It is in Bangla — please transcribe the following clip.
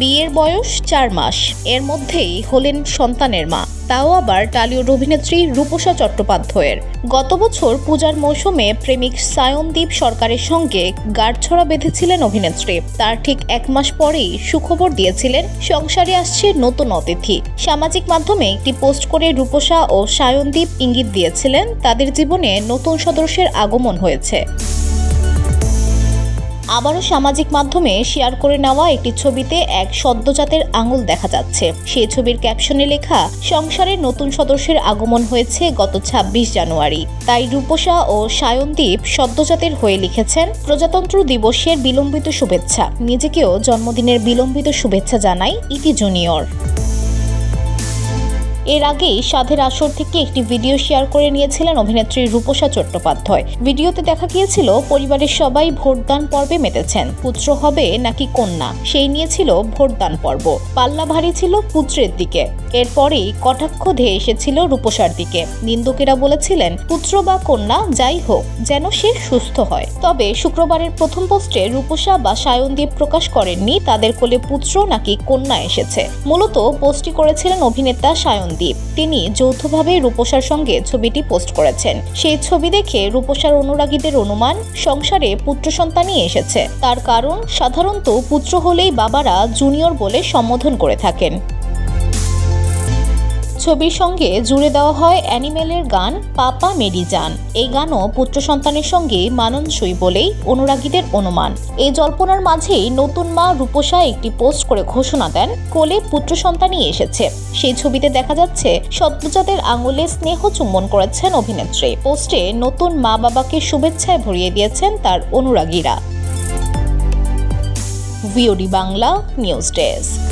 বিয়ের বয়স 4 মাস, এর মধ্যেই হলেন সন্তানের মা, তাও আবার টালিউড অভিনেত্রী রূপসা চট্টোপাধ্যায়ের। গত বছর পূজার মৌসুমে প্রেমিক সায়নদীপ সরকারের সঙ্গে গাঁটছড়া বেঁধেছিলেন অভিনেত্রী। তার ঠিক 1 মাস পরেই সুখবর দিয়েছিলেন সংসারে আসছে নতুন অতিথি। সামাজিক মাধ্যমে একটি পোস্ট করে রূপসা ও সায়নদীপ ইঙ্গিত দিয়েছিলেন তাদের জীবনে নতুন সদস্যের আগমন হয়েছে। আবারও সামাজিক মাধ্যমে শেয়ার করে নেওয়া একটি ছবিতে এক সদ্যজাতের আঙুল দেখা যাচ্ছে। সেই ছবির ক্যাপশনে লেখা, সংসারের নতুন সদস্যের আগমন হয়েছে গত 26 জানুয়ারি। তাই রূপসা ও সায়নদীপ সদ্যজাতের হয়ে লিখেছেন, প্রজাতন্ত্র দিবসের বিলম্বিত শুভেচ্ছা। নিজেকেও জন্মদিনের বিলম্বিত শুভেচ্ছা জানাই ইতি জুনিয়র। এর আগেই সাধের আসর থেকে একটি ভিডিও শেয়ার করে নিয়েছিলেন অভিনেত্রী রূপসা চট্টোপাধ্যায়। ভিডিওতে দেখা গিয়েছিল পরিবারের সবাই ভোটদান পর্বে মেতেছেন। পুত্র হবে নাকি কন্যা, সেই নিয়ে ছিল ভোটদান পর্ব। পাল্লা ভারী ছিল পুত্রের দিকে। এরপরেই কটাক্ষ ধেয়ে এসেছিল রূপসার দিকে। নিন্দুকেরা বলেছিলেন, পুত্র বা কন্যা যাই হোক, যেন সে সুস্থ হয়। তবে শুক্রবারের প্রথম পোস্টে রূপসা বা সায়নদীপ প্রকাশ করেননি তাদের কোলে পুত্র নাকি কন্যা এসেছে। মূলত পোস্টটি করেছিলেন অভিনেতা সায়নদীপ। তিনি যৌথভাবে রূপসার সঙ্গে ছবিটি পোস্ট করেছেন। সেই ছবি দেখে রূপসার অনুরাগীদের অনুমান, সংসারে পুত্র সন্তানই এসেছে। তার কারণ, সাধারণত পুত্র হলেই বাবারা জুনিয়র বলে সম্বোধন করে থাকেন। ছবির সঙ্গে জুড়ে দেওয়া হয় অ্যানিমেলের গান পাপা মেরি জান। এই গানও পুত্র সন্তানের সঙ্গে মানানসই বলেই অনুরাগীদের অনুমান। এই জল্পনার মাঝেই নতুন মা রূপসা একটি পোস্ট করে ঘোষণা দেন, কোলে পুত্র সন্তানই এসেছে। সেই ছবিতে দেখা যাচ্ছে সদ্যজাতের আঙুলে স্নেহ চুম্বন করেছেন অভিনেত্রী। পোস্টে নতুন মা বাবাকে শুভেচ্ছায় ভরিয়ে দিয়েছেন তার অনুরাগীরা। VOD Bangla news desk.